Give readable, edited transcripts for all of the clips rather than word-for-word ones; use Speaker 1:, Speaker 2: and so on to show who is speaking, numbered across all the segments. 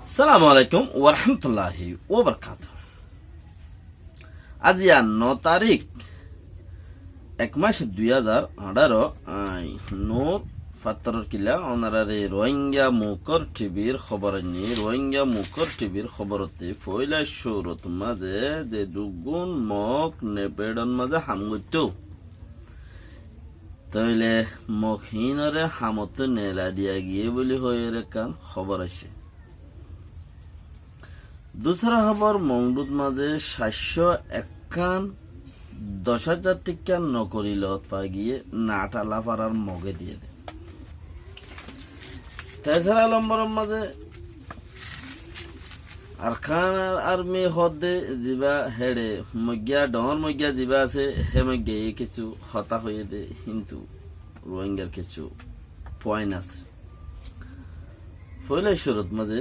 Speaker 1: সালামু আলাইকুম ওয়া রাহমাতুল্লাহি ওয়া বারাকাতুহু। আজি 9 তারিখ 1 মাস 2018 নূর ফাত্তর কিলা অনারারে রোহিঙ্গা মুকর টিভির খবর নি রোহিঙ্গা মুকর টিভির খবরতে ফয়লা শুরুত মাঝে যে দুগুণ মক নেবেডন মাঝে হামগুত তাইলে মকহিনরে হামত নেলা দিয়া গিয়ে বলি হয়ে কান খবর আছে। দুসরা খবর মংডুত মাঝে 751 টিকা নকরিল গিয়ে নাটালা পাড়ার মগে দিয়ে দেয়। তেসরা নম্বর মাঝে আরখান আর্মি হদে যিবা হেড়ে মগিয়া ডর মগিয়া যিবা আছে হে মগিয়া কিছু হতা হয়ে দে কিন্তু রোহিঙ্গার কিছু পয়েন্ট আছে। ফলে শুরুত মাঝে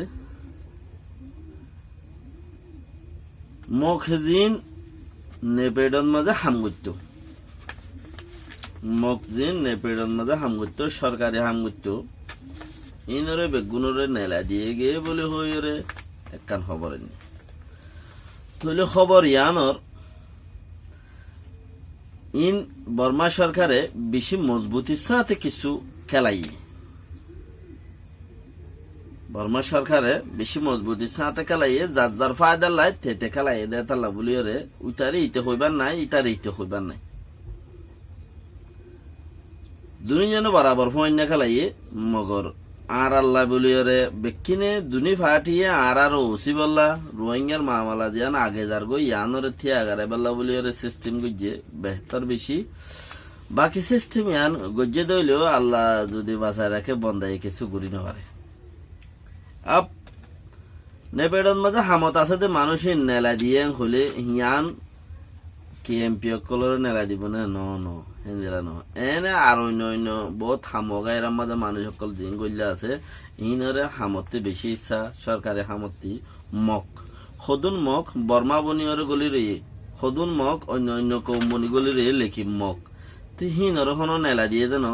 Speaker 1: মকজিন নেপেডন মাঝে হামগুত মকজিন নেপেডন মাঝে হামগুত সরকারি হামগুত ইনরে বেগুনরে নেলা দিয়ে গিয়ে বলে হইরে একখান খবর নি তৈলে খবর ইয়ানর ইন বর্মা সরকারে বেশি মজবুতির সাথে কিছু খেলাই বর্মা সরকারে বেশি মজবুতির সাথে খেলাইয়ে যার যার ফায়দার লাই তেতে খেলাই দেয় তাল্লা বলিওরে উইতারে ইতে হইবার নাই ইতারে ইতে হইবার নাই দুনি যেন বরাবর ফয়না খেলাইয়ে মগর আর আল্লাহ বলিওরে বেকিনে দুনি ফাটিয়ে আর ওসি বললা রোহিঙ্গার মামালা জিয়ান আগে যার গো ইয়ানরে থিয়া আগারে বললা বলিওরে সিস্টেম গজ্জে বেহতর বেশি বাকি সিস্টেম ইয়ান গজ্জে দইলেও আল্লাহ যদি বাঁচায় রাখে বন্দাই কিছু করি না পারে। আপ নেপেডন মাঝে হামত আছে যে মানুষের নেলা দিয়ে হলে হিয়ান কেএমপি কলর নেলা দিব না ন হেন্দিরা ন এনে আর অন্য বহুত হামগা এর মাঝে মানুষ সকল জিন গইলা আছে ইনরে হামতে বেশি ইচ্ছা সরকারি হামতি মক সদুন মক বর্মা বনিয়রে গলি রে সদুন মক অন্য কোম্পানি গলি রে লেখি মক তো হিনরে হন নেলা দিয়ে দেন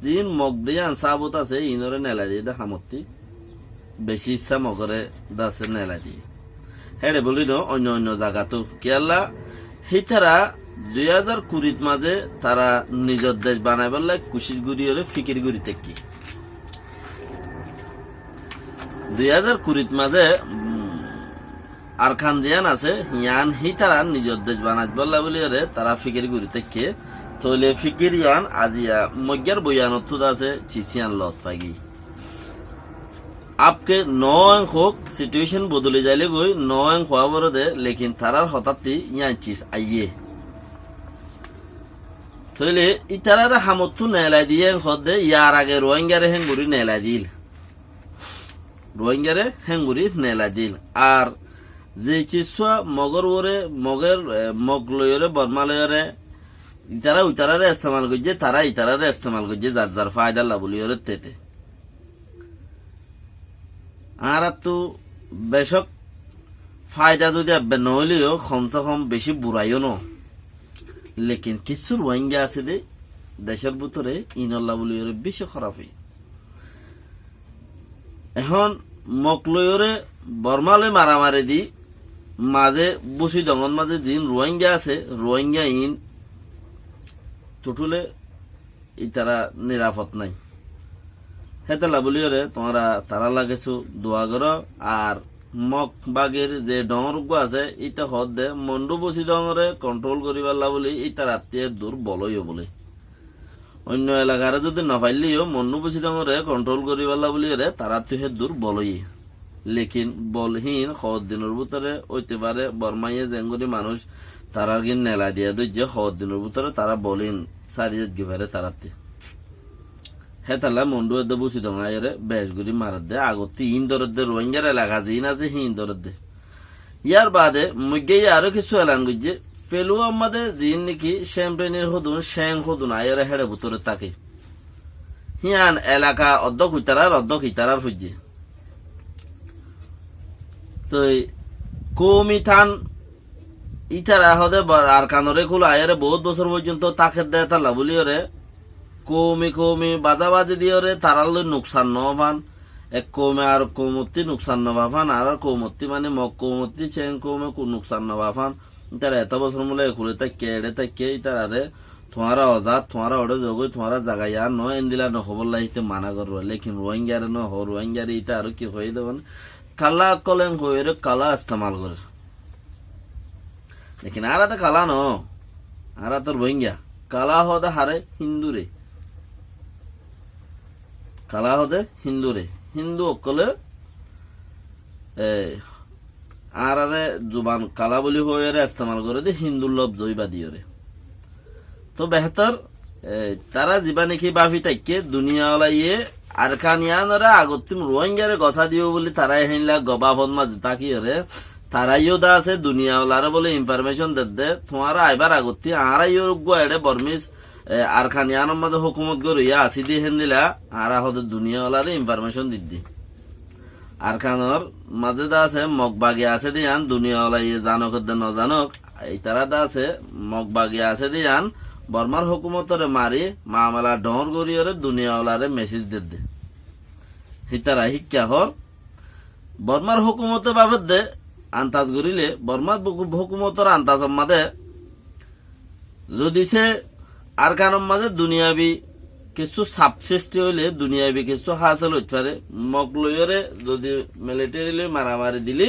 Speaker 1: জিন মক দিয়ে আনসাবত আছে ইনরে নেলা দিয়ে দে হামতি বেশি ইচ্ছা মগরে দাসে নেলা দিয়ে হেড়ে বলি ন অন্য জায়গা তো কেলা হিতারা 2020 মাঝে তারা নিজের দেশ বানাই বললে কুশিস গুড়ি হলে ফিকির গুড়ি থেকে 2020 মাঝে আর খান জিয়ান আছে ইয়ান হিতারা নিজের দেশ বানাই বললা বলি হলে তারা ফিকির গুড়ি থেকে তৈলে ফিকির ইয়ান আজিয়া মজ্ঞার বইয়ান আছে চিসিয়ান লত পাগি आपके 9 होक सिचुएशन बदले जाले गई 9 खबर दे लेकिन तारार हताती यहाँ चीज आइए थोले इतारार हमत्तु नेला दिए खदे यार आगे रोहिंग्यारे हेंगुरी नेला दिल रोहिंग्यारे हेंगुरी नेला दिल आर जे चिसवा मगर वरे मगर मगलोयरे बर्मालोयरे इतारा उतारारे इस्तेमाल गजे तारा इतारारे इस्तेमाल गजे जार जार फायदा लाबुलियरे तेते আর তো বেশক ফায়দা যদি আব্বে নহলেও কমসে কম বেশি বুড়াইও ন লেকিন কিছু রোহিঙ্গা আছে দে দেশের ভিতরে ইনল্লা বলি বেশি খারাপ হই এখন মকলয়রে বর্মালে মারামারি দি মাঝে বসি ডঙন মাঝে দিন রোহিঙ্গা আছে রোহিঙ্গা ইন টুটুলে ইতারা নিরাপদ নাই হেতলা বলিওরে তোমরা তারা লাগেছো দোয়া করো আর মক বাগের যে ডর আছে ইটা হদ দে মন্ডু বসি ডরে কন্ট্রোল করিবাল্লা বলি ইটা রাত্রে দূর বলইও বলে অন্য এলাকার যদি না পাইলেও মন্ডু বসি ডরে কন্ট্রোল করিবাল্লা বলি রে তারা তুহে দূর বলই লেকিন বলহীন হদ দিনের ভিতরে হইতে পারে বর্মাইয়ে জেঙ্গুরি মানুষ তারার গিন নেলা দিয়া দই যে হদ দিনের ভিতরে তারা বলিন সারিয়ে গিয়ে তারাতে হেতালা মন্ডু এদ বসি দঙাইরে বেশগুড়ি মারার দে আগতে ইন দরদ দে রোহিঙ্গার এলাকা জিন আছে হিন দরদ দে ইয়ার বাদে মুগে আরো কিছু এলান গজে ফেলু আমাদের জিন নাকি শ্যাম্পেনের হদুন শ্যাং হদুন আয়রে হেড়ে ভিতরে তাকে হিয়ান এলাকা অর্ধক ইতারার ফুজে তো কৌমি থান ইতারা হদে আর কানরে খুলে আয়রে বহুত বছর পর্যন্ত তাকে দেয় তালা বলিওরে কৌমি বাজাবাজি দিয়ে তারাল নোকসান নবান এক কৌমে আর কৌমতি নুকসান নবাফান আর কৌমতি মানে মগ কৌমতি চেন কৌমে নুকসান নবাফান তার এত বছর মূলে একুলে তাকে এড়ে তাকে তারে তোমারা অজাত তোমারা ওড়ে জগই তোমারা জাগাই আর নয় এন্দিলা নহবল্লা হিতে মানা করব লেকিন রোহিঙ্গার ন হ রোহিঙ্গার ইটা আর কি হয়ে দেবেন কালা কলেন হয়ে কালা ইস্তেমাল করে লেকিন আর কালা ন আর তো রোহিঙ্গা কালা হদে হারে হিন্দুরে কালা হদে হিন্দুরে হিন্দু অকলে আর জুবান কালা বলি হয়ে ইস্তেমাল করে দে হিন্দুর লব জয়বা দিয়ে তো বেহতর তারা জীবা নাকি বাফি তাইকে দুনিয়াওয়ালা ইয়ে আর কানিয়ানরা আগতিম রোহিঙ্গারে গছা দিব বলি তারা হেনলা গবা ফন মাঝে তাকি রে তারাইও দা আছে দুনিয়াওয়ালারে বলে ইনফরমেশন দে তোমারা আইবার আগতি আরাইও গো এডে বর্মিস আর কানিয়ানের মাঝে হুকুমত গরু ইয়া আসি দিয়ে হেন দিলা আর হতে দুনিয়াওয়ালারে ইনফরমেশন দিদি আর খানোর মাঝে দা আছে মগবাগে আছে দিয়ান দুনিয়াওয়ালা ইয়ে জানক ন জানক এই তারা দা আছে মগবাগে আছে দিয়ান বর্মার হুকুমতরে মারি মামলা ডর গরিয়রে দুনিয়াওয়ালারে মেসেজ দে হিতারা শিক্ষা হর বর্মার হুকুমতে বাবদ দে আন্তাজ গরিলে বর্মার হুকুমতর আন্তাজ মাদে যদি সে আর কারণ মাঝে দুনিয়াবি কিছু সাবসিস্টি হইলে দুনিয়াবি কিছু হাসিল হইতে পারে মগ লইরে যদি মিলিটারি লই মারামারি দিলি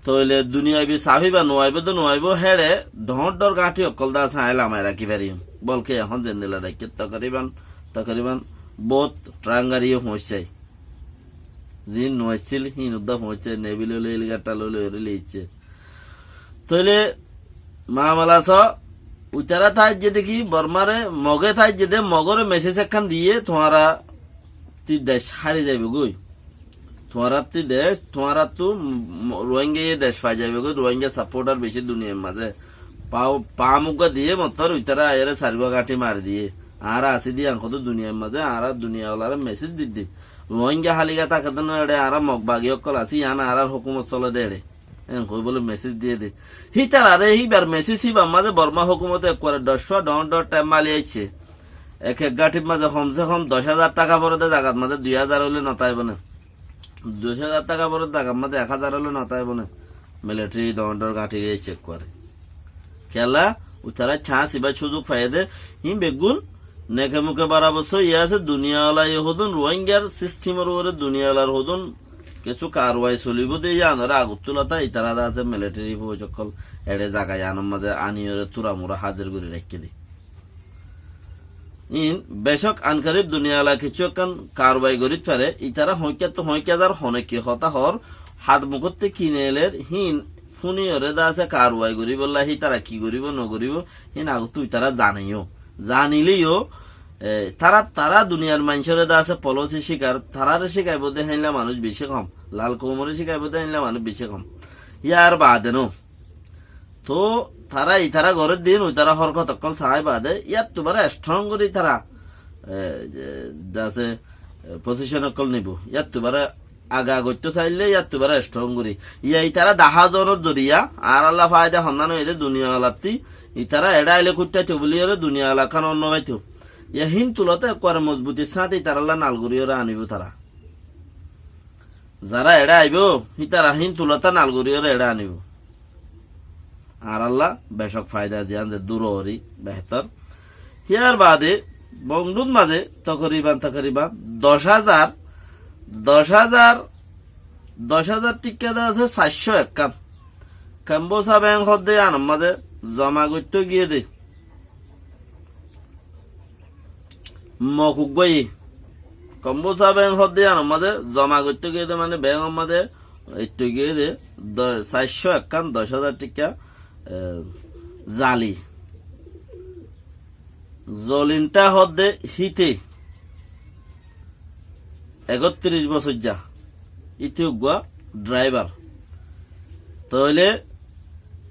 Speaker 1: তইলে দুনিয়াবি সাফিবা নোয়াইব তো নোয়াইব হেড়ে ডর ডর গাঁঠি অকল দা সাইল আমায় রাখি পারি বলকে এখন জেন্দিলা রাখি তকরিবান বহুত ট্রাঙ্গারিও পৌঁছাই যি নইছিল হিন উদ্দা পৌঁছে নেবি লইলে এলিগাটা লইলে লিখছে তইলে মামালা স উতারা থাই যে দেখি বর্মারে মগে থাই যে দে মগরে মেসেজ একখান দিয়ে তোমারা তুই দেশ হারি যাবে গই তোমারা তুই দেশ তোমারা তো রোহিঙ্গা দেশ পাই যাবে গো রোহিঙ্গা সাপোর্টার বেশি দুনিয়ার মাঝে পা মুগা দিয়ে মতর উতারা আয়ারে সারিবা গাঁঠি মারি দিয়ে আর আসি দিয়ে আঙ্ক তো দুনিয়ার মাঝে আর দুনিয়াওয়ালার মেসেজ দি রোহিঙ্গা হালিগা তাকে তো এড়ে আর মগবাগি অকল আসি আন আর হুকুমত চলে দে এড়ে কই বলে মেসেজ দিয়ে দে হি তার আরে হিবার মেসেজ হিবার মাঝে বর্মা হুকুমতে করে 10 টাইম মালি আইছে এক গাঠির মাঝে কমসে কম 10,000 টাকা পরে দে জায়গার মাঝে 2,000 হলে নতাইব না 2,000 টাকা পরে জায়গার মাঝে 1,000 হলে নতাইব না মিলিটারি দর গাঠি চেক করে খেলা উতারা ছাঁচ এবার সুযোগ পাই দে হিম বেগুন নেকে মুখে বারাবস ইয়ে আছে দুনিয়াওয়ালা ইয়ে হদুন রোহিঙ্গার সিস্টেমের উপরে দুনিয়াওয়ালার হদুন কিছু কারওয়াই চলিব দিয়ে আনরা আগতুলতা ইতারা আছে মিলিটারি সকল এড়ে জায়গায় আনার মাঝে আনিয়রে তুরামুরা হাজির করে রেখে দি ইন বেশক আনকারিব দুনিয়াওয়ালা কিছু একখান কারওয়াই করি পারে ইতারা হইকাদার হনেকে হতা হর হাত মুখতে কিনে এলের হিন ফুনিয়রে দা আছে কারওয়াই করি বললা হি তারা কি করিব নকরিব হিন আগত ইতারা জানিও জানিলেও তারা দুনিয়ার মানুষের দা আছে পলিসি শিকার তারারে শিখাইব দে হাইলা মানুষ বেশি কম লাল কোমরে শিখাইব দে হাইলা মানুষ বেশি কম ইয়ার বাদে নো তো তারা ইতারা ঘরের দিন ওই তারা হরকত অকল চাই বাদে ইয়ার তোবার স্ট্রং করি তারা আছে পজিশন অকল নিব ইয়ার তোবার আগা গত্য চাইলে ইয়ার তোবার স্ট্রং করি ইয়া ইতারা দাহা জনের জরিয়া আর আল্লাহ ফায়দা সন্ধান হইলে দুনিয়াওয়ালাতি ইতারা এডা আইলে কুট্টা বলিয়রে দুনিয়াওয়ালা খান অন্য বাইতো ইয়া হিন তুলতে একবার মজবুতি সাথে তারা নালগুড়িওরা আনিব তারা যারা এডা আইব তারা হিন তুলতা নালগুড়িওরা এডা আনিব আর আল্লাহ বেশক ফায়দা জিয়ান যে দূরহরি বেহতর হিয়ার বাদে বংডুন মাঝে তকরিবান 10,000 টিকা আছে 451 কাম্বোসা ব্যাংক হদে আনার মাঝে জমা করতে গিয়ে দে মকুক বই কম্বোসা ব্যাংক হদে আনার মাঝে জমা করতে গিয়ে দে মানে ব্যাংক মাঝে একটু গিয়ে দে 451 10,000 টিকা জালি জলিনটা হদে হিতে 31 বছর যা ইতে গুয়া ড্রাইভার তইলে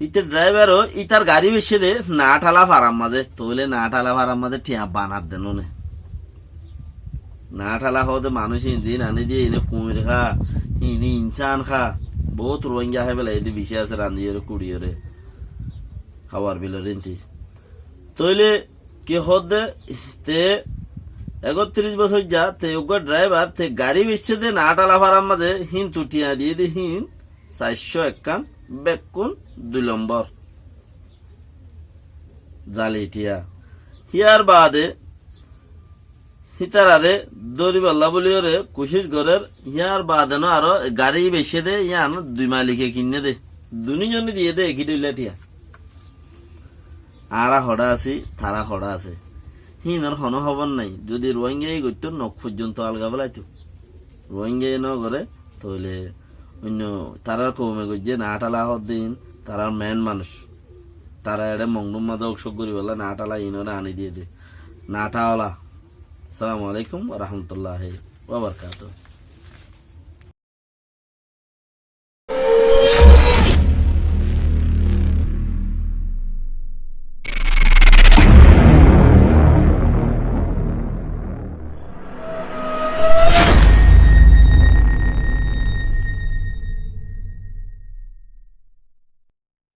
Speaker 1: ইতে ড্রাইভারও ইতার গাড়ি বেশি দে না ঠালা ফারাম মাঝে তইলে না ঠালা ফারাম মাঝে টিয়া বানার দেন না ঠালা হদে মানুষ ইঞ্জিন আনি দিয়ে এনে কুমির খা ইনি ইনসান খা বহুত রোহিঙ্গা হয় বেলা এদি বেশি আছে রান্ধিয়ে কুড়িয়ে খাওয়ার বিলের ইন্তি তইলে কি হদে তে 31 বছর যা তে উগ্র ড্রাইভার তে গাড়ি বেচছে দে না টালা ফারার মাঝে হিন তুটিয়া দিয়ে দি হিন 451 বেকুন 2 নম্বর জালিটিয়া হিয়ার বাদে হিতারারে দরিবাল্লা বলিওরে কোশিশ করের হিয়ার বাদে ন আরো গাড়ি বেচে দে ইয়ান 2 মালিকে কিনে দে দুনিজনে দিয়ে দে একই দুইলাটিয়া আরা হড়া আছি তারা হড়া আছে হিনার হন খবর নাই যদি রোহিঙ্গাই করতো নখ পর্যন্ত আলগা বেলাইতো রোহিঙ্গাই ন করে তাহলে অন্য তারার কমে গিয়ে না টালা দিন তারার মেন মানুষ তারা এটা মংডুম মাঝে অসুখ করি বলে না টালা ইনরে আনি দিয়ে দে না টাওলা আসসালামু আলাইকুম ওয়া রাহমাতুল্লাহি ওয়া বারাকাতুহু।